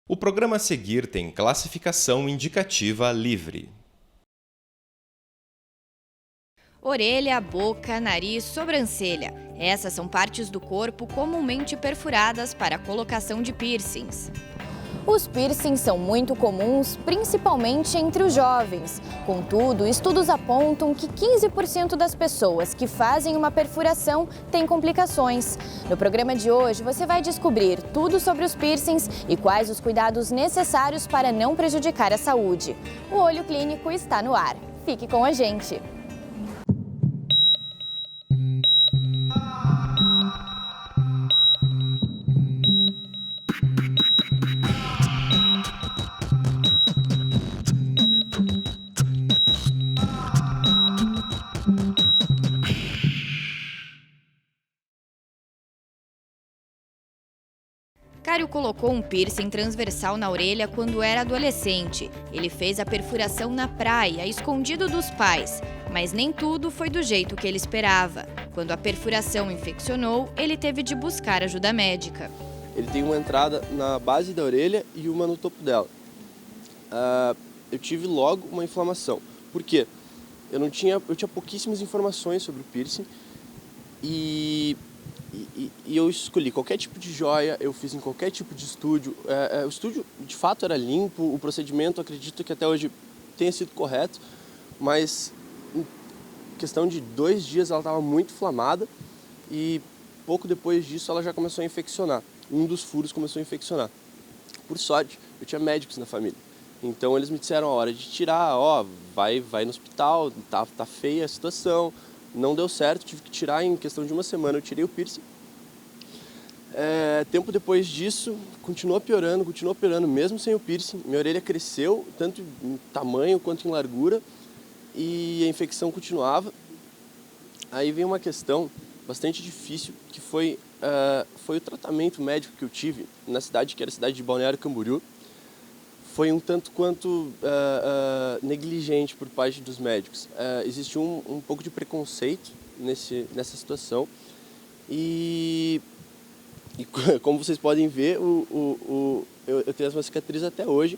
O programa a seguir tem classificação indicativa livre. Orelha, boca, nariz, sobrancelha. Essas são partes do corpo comumente perfuradas para a colocação de piercings. Os piercings são muito comuns, principalmente entre os jovens. Contudo, estudos apontam que 15% das pessoas que fazem uma perfuração têm complicações. No programa de hoje, você vai descobrir tudo sobre os piercings e quais os cuidados necessários para não prejudicar a saúde. O Olho Clínico está no ar. Fique com a gente! Cário colocou um piercing transversal na orelha quando era adolescente. Ele fez a perfuração na praia, escondido dos pais. Mas nem tudo foi do jeito que ele esperava. Quando a perfuração infeccionou, ele teve de buscar ajuda médica. Ele tem uma entrada na base da orelha e uma no topo dela. Eu tive logo uma inflamação. Por quê? Eu tinha pouquíssimas informações sobre o piercing e eu escolhi qualquer tipo de joia, eu fiz em qualquer tipo de estúdio. O estúdio, de fato, era limpo, o procedimento, acredito que até hoje tenha sido correto, mas em questão de 2 dias ela estava muito inflamada e pouco depois disso ela já começou a infeccionar. Um dos furos começou a infeccionar. Por sorte, eu tinha médicos na família. Então eles me disseram a hora de tirar, vai no hospital, tá feia a situação. Não deu certo, tive que tirar em questão de 1 semana, eu tirei o piercing. Tempo depois disso, continuou piorando, mesmo sem o piercing. Minha orelha cresceu, tanto em tamanho quanto em largura, e a infecção continuava. Aí vem uma questão bastante difícil, que foi o tratamento médico que eu tive na cidade, que era a cidade de Balneário Camboriú. Foi um tanto quanto negligente por parte dos médicos. Existiu um pouco de preconceito nessa situação e como vocês podem ver, eu tenho uma cicatriz até hoje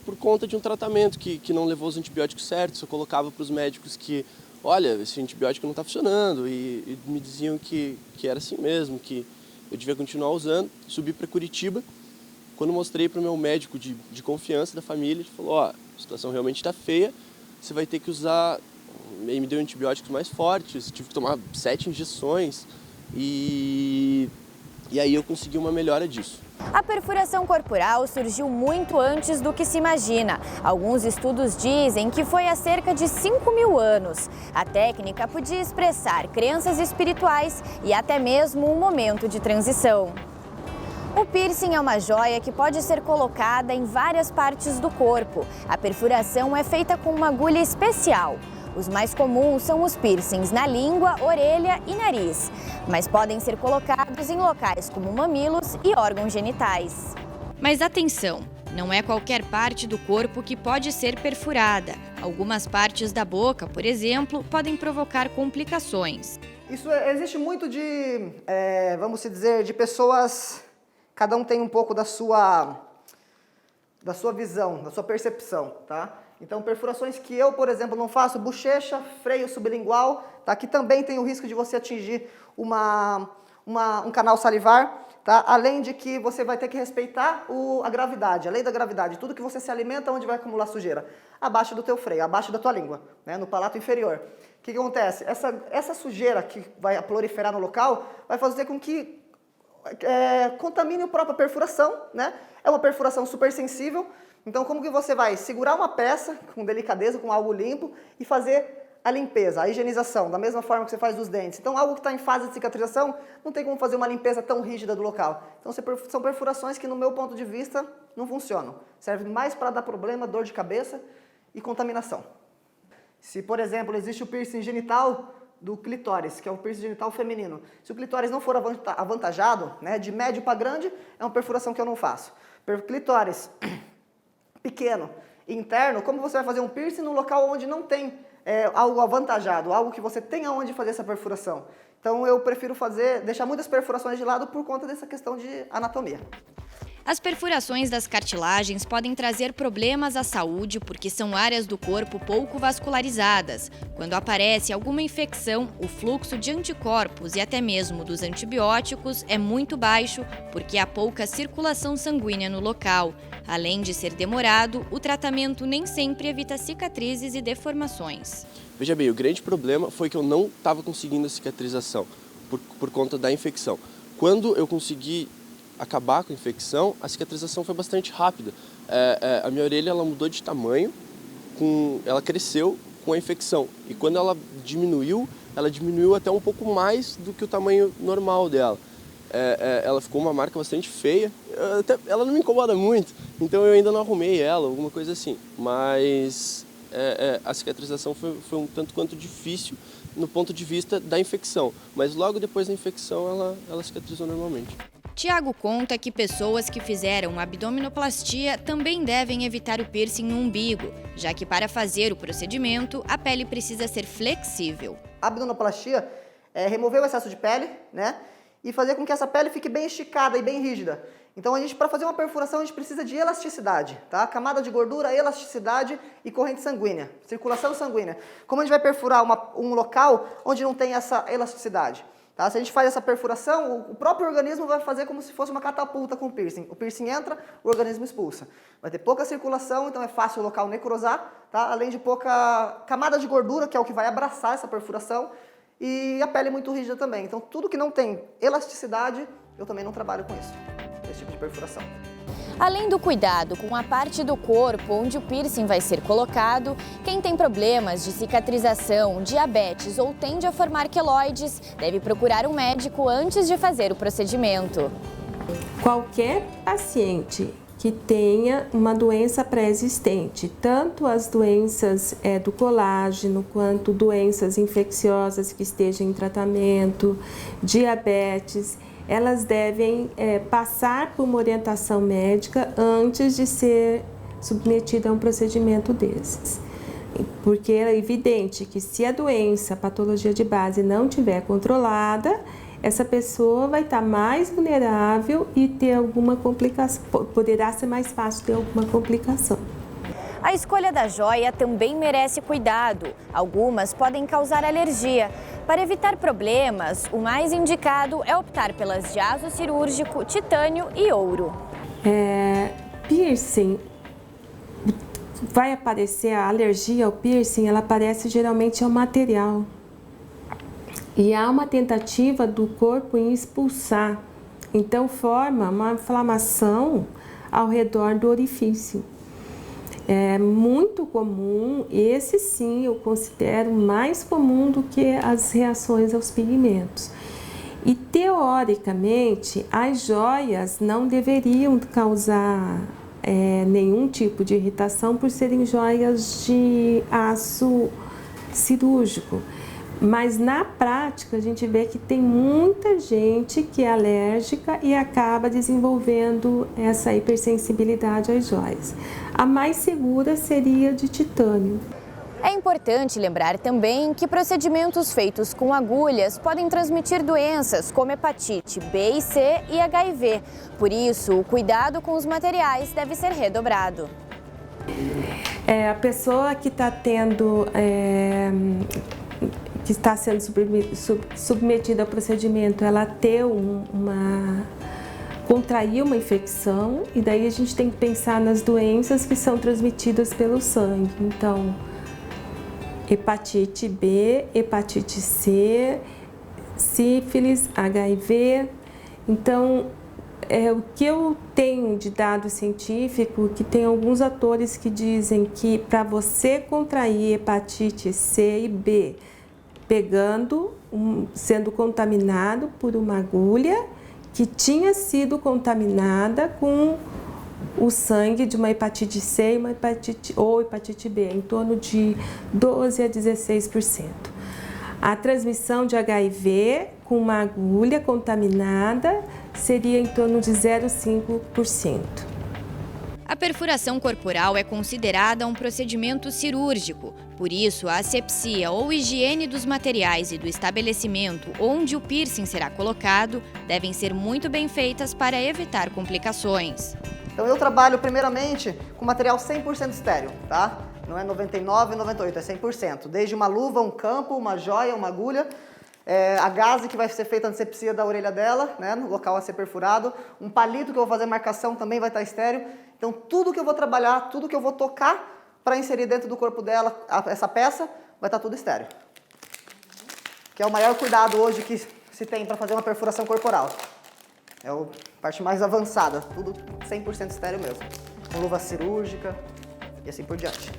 por conta de um tratamento que não levou os antibióticos certos. Eu colocava para os médicos que, olha, esse antibiótico não está funcionando e me diziam que era assim mesmo, que eu devia continuar usando. Subi para Curitiba. Quando mostrei para o meu médico de confiança da família, ele falou, a situação realmente está feia, você vai ter que usar... Ele me deu antibióticos mais fortes, tive que tomar 7 injeções e aí eu consegui uma melhora disso. A perfuração corporal surgiu muito antes do que se imagina. Alguns estudos dizem que foi há cerca de 5.000 anos. A técnica podia expressar crenças espirituais e até mesmo um momento de transição. O piercing é uma joia que pode ser colocada em várias partes do corpo. A perfuração é feita com uma agulha especial. Os mais comuns são os piercings na língua, orelha e nariz, mas podem ser colocados em locais como mamilos e órgãos genitais. Mas atenção, não é qualquer parte do corpo que pode ser perfurada. Algumas partes da boca, por exemplo, podem provocar complicações. Isso existe muito vamos dizer, de pessoas... Cada um tem um pouco da sua visão, da sua percepção, tá? Então, perfurações que eu, por exemplo, não faço, bochecha, freio sublingual, tá? Que também tem o risco de você atingir um canal salivar, tá? Além de que você vai ter que respeitar a gravidade, a lei da gravidade. Tudo que você se alimenta, onde vai acumular sujeira? Abaixo do teu freio, abaixo da tua língua, né? No palato inferior. O que acontece? Essa sujeira que vai proliferar no local vai fazer com que contamine a própria perfuração, né? É uma perfuração super sensível, então como que você vai segurar uma peça com delicadeza, com algo limpo e fazer a limpeza, a higienização, da mesma forma que você faz dos dentes. Então algo que está em fase de cicatrização, não tem como fazer uma limpeza tão rígida do local. Então são perfurações que no meu ponto de vista não funcionam. Serve mais para dar problema, dor de cabeça e contaminação. Se, por exemplo, existe o piercing genital do clitóris, que é o piercing genital feminino. Se o clitóris não for avantajado, né, de médio para grande, é uma perfuração que eu não faço. Clitóris pequeno e interno, como você vai fazer um piercing num local onde não tem algo avantajado, algo que você tenha onde fazer essa perfuração? Então eu prefiro deixar muitas perfurações de lado por conta dessa questão de anatomia. As perfurações das cartilagens podem trazer problemas à saúde porque são áreas do corpo pouco vascularizadas. Quando aparece alguma infecção, o fluxo de anticorpos e até mesmo dos antibióticos é muito baixo porque há pouca circulação sanguínea no local. Além de ser demorado, o tratamento nem sempre evita cicatrizes e deformações. Veja bem, o grande problema foi que eu não estava conseguindo a cicatrização por conta da infecção. Quando eu consegui acabar com a infecção, a cicatrização foi bastante rápida. A minha orelha ela mudou de tamanho, ela cresceu com a infecção. E quando ela diminuiu até um pouco mais do que o tamanho normal dela. Ela ficou uma marca bastante feia, ela não me incomoda muito, então eu ainda não arrumei ela, alguma coisa assim. Mas a cicatrização foi um tanto quanto difícil no ponto de vista da infecção. Mas logo depois da infecção ela cicatrizou normalmente. Tiago conta que pessoas que fizeram abdominoplastia também devem evitar o piercing no umbigo, já que para fazer o procedimento, a pele precisa ser flexível. A abdominoplastia é remover o excesso de pele, né? E fazer com que essa pele fique bem esticada e bem rígida. Então, para fazer uma perfuração, a gente precisa de elasticidade, tá? Camada de gordura, elasticidade e corrente sanguínea, circulação sanguínea. Como a gente vai perfurar um local onde não tem essa elasticidade? Tá? Se a gente faz essa perfuração, o próprio organismo vai fazer como se fosse uma catapulta com o piercing. O piercing entra, o organismo expulsa. Vai ter pouca circulação, então é fácil o local necrosar, tá? Além de pouca camada de gordura, que é o que vai abraçar essa perfuração, e a pele muito rígida também. Então, tudo que não tem elasticidade, eu também não trabalho com isso, esse tipo de perfuração. Além do cuidado com a parte do corpo onde o piercing vai ser colocado, quem tem problemas de cicatrização, diabetes ou tende a formar queloides deve procurar um médico antes de fazer o procedimento. Qualquer paciente que tenha uma doença pré-existente, tanto as doenças do colágeno, quanto doenças infecciosas que estejam em tratamento, diabetes, elas devem passar por uma orientação médica antes de ser submetida a um procedimento desses. Porque é evidente que se a doença, a patologia de base não estiver controlada, essa pessoa vai estar mais vulnerável e ter alguma complicação, poderá ser mais fácil ter alguma complicação. A escolha da joia também merece cuidado. Algumas podem causar alergia. Para evitar problemas, o mais indicado é optar pelas de aço cirúrgico, titânio e ouro. Piercing, vai aparecer a alergia ao piercing, ela aparece geralmente ao material. E há uma tentativa do corpo em expulsar, então forma uma inflamação ao redor do orifício. É muito comum, esse sim eu considero mais comum do que as reações aos pigmentos. E teoricamente, as joias não deveriam causar nenhum tipo de irritação por serem joias de aço cirúrgico. Mas na prática a gente vê que tem muita gente que é alérgica e acaba desenvolvendo essa hipersensibilidade às joias. A mais segura seria de titânio. É importante lembrar também que procedimentos feitos com agulhas podem transmitir doenças como hepatite B e C e HIV. Por isso, o cuidado com os materiais deve ser redobrado. A pessoa que está tendo... que está sendo submetida ao procedimento, ela contrair uma infecção, e daí a gente tem que pensar nas doenças que são transmitidas pelo sangue. Então, hepatite B, hepatite C, sífilis, HIV. Então, o que eu tenho de dado científico, que tem alguns autores que dizem que para você contrair hepatite C e B, sendo contaminado por uma agulha que tinha sido contaminada com o sangue de uma hepatite C ou hepatite B, em torno de 12 a 16%. A transmissão de HIV com uma agulha contaminada seria em torno de 0,5%. A perfuração corporal é considerada um procedimento cirúrgico, por isso a asepsia ou higiene dos materiais e do estabelecimento onde o piercing será colocado devem ser muito bem feitas para evitar complicações. Então eu trabalho primeiramente com material 100% estéril, tá? Não é 99, 98, é 100%. Desde uma luva, um campo, uma joia, uma agulha, a gaze que vai ser feita a antisepsia da orelha dela, né, no local a ser perfurado, um palito que eu vou fazer marcação também vai estar estéril. Então tudo que eu vou trabalhar, tudo que eu vou tocar para inserir dentro do corpo dela, essa peça, vai estar tudo estéril. Que é o maior cuidado hoje que se tem para fazer uma perfuração corporal. É a parte mais avançada, tudo 100% estéril mesmo. Com luva cirúrgica e assim por diante.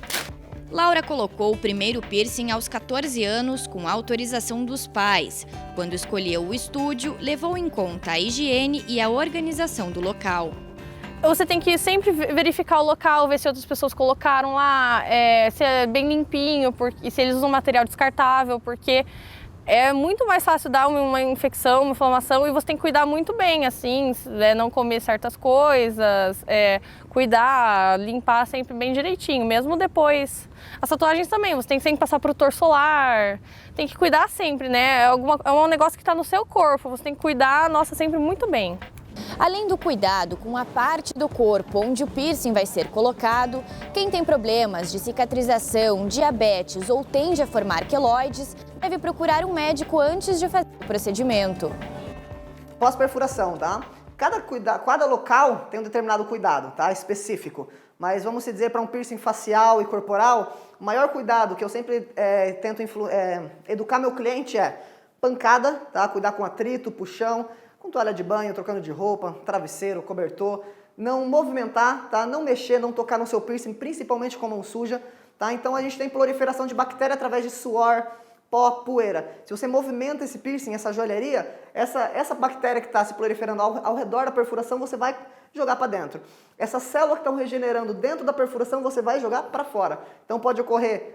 Laura colocou o primeiro piercing aos 14 anos com autorização dos pais. Quando escolheu o estúdio, levou em conta a higiene e a organização do local. Você tem que sempre verificar o local, ver se outras pessoas colocaram lá, se é bem limpinho, e se eles usam material descartável, porque é muito mais fácil dar uma infecção, uma inflamação, e você tem que cuidar muito bem, assim, não comer certas coisas, cuidar, limpar sempre bem direitinho, mesmo depois. As tatuagens também, você tem que sempre passar protetor solar, tem que cuidar sempre, né? É um negócio que está no seu corpo, você tem que cuidar, sempre muito bem. Além do cuidado com a parte do corpo onde o piercing vai ser colocado, quem tem problemas de cicatrização, diabetes ou tende a formar queloides, deve procurar um médico antes de fazer o procedimento. Pós-perfuração, tá? Cada local tem um determinado cuidado, tá? Específico. Mas vamos dizer, para um piercing facial e corporal, o maior cuidado que eu sempre tento educar meu cliente é pancada, tá? Cuidar com atrito, puxão, com toalha de banho, trocando de roupa, travesseiro, cobertor, não movimentar, tá? Não mexer, não tocar no seu piercing, principalmente com a mão suja, tá? Então a gente tem proliferação de bactéria através de suor, pó, poeira. Se você movimenta esse piercing, essa joalheria, essa bactéria que está se proliferando ao redor da perfuração, você vai jogar para dentro. Essas células que estão regenerando dentro da perfuração, você vai jogar para fora. Então pode ocorrer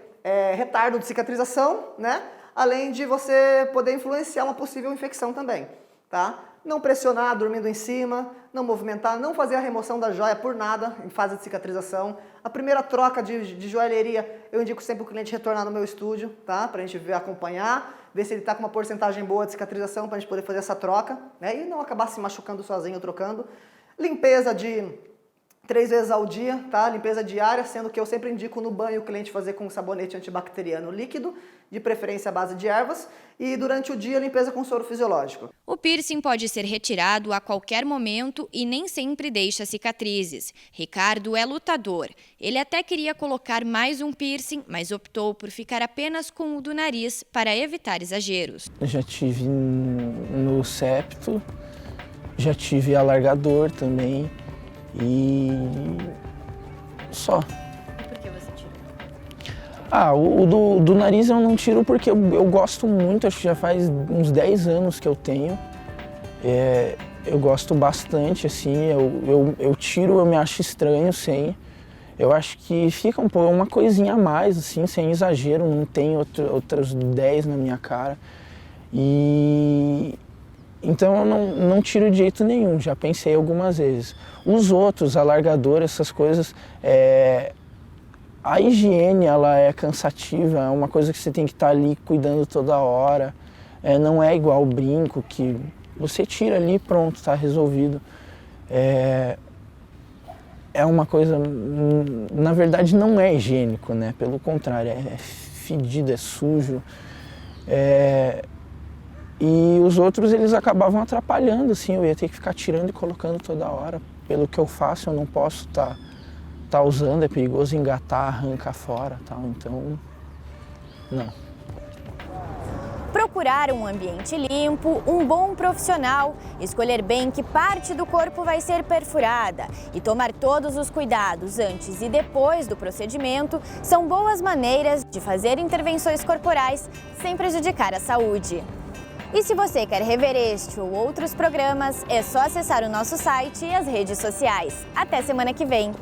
retardo de cicatrização, né? Além de você poder influenciar uma possível infecção também, tá? Não pressionar dormindo em cima, não movimentar, não fazer a remoção da joia por nada em fase de cicatrização. A primeira troca de joalheria, eu indico sempre o cliente retornar no meu estúdio, tá? Pra gente acompanhar, ver se ele tá com uma porcentagem boa de cicatrização pra gente poder fazer essa troca, né? E não acabar se machucando sozinho, trocando. Limpeza de 3 vezes ao dia, tá? Limpeza diária, sendo que eu sempre indico no banho o cliente fazer com sabonete antibacteriano líquido, de preferência à base de ervas, e durante o dia limpeza com soro fisiológico. O piercing pode ser retirado a qualquer momento e nem sempre deixa cicatrizes. Ricardo é lutador. Ele até queria colocar mais um piercing, mas optou por ficar apenas com o do nariz para evitar exageros. Eu já tive no septo, já tive alargador também e só. Por que você tirou? O do nariz eu não tiro porque eu gosto muito, acho que já faz uns 10 anos que eu tenho. Eu gosto bastante, assim, eu tiro, eu me acho estranho sem. Eu acho que fica uma coisinha a mais, assim, sem exagero, não tem outros 10 na minha cara. Então eu não tiro de jeito nenhum, já pensei algumas vezes. Os outros, alargador, essas coisas, a higiene ela é cansativa, é uma coisa que você tem que estar ali cuidando toda hora. Não é igual o brinco, que você tira ali e pronto, está resolvido. É uma coisa, na verdade não é higiênico, né? Pelo contrário, é fedido, é sujo. E os outros eles acabavam atrapalhando, assim, eu ia ter que ficar tirando e colocando toda hora. Pelo que eu faço, eu não posso tá usando, é perigoso engatar, arrancar fora, tal, então, não. Procurar um ambiente limpo, um bom profissional, escolher bem que parte do corpo vai ser perfurada e tomar todos os cuidados antes e depois do procedimento são boas maneiras de fazer intervenções corporais sem prejudicar a saúde. E se você quer rever este ou outros programas, é só acessar o nosso site e as redes sociais. Até semana que vem!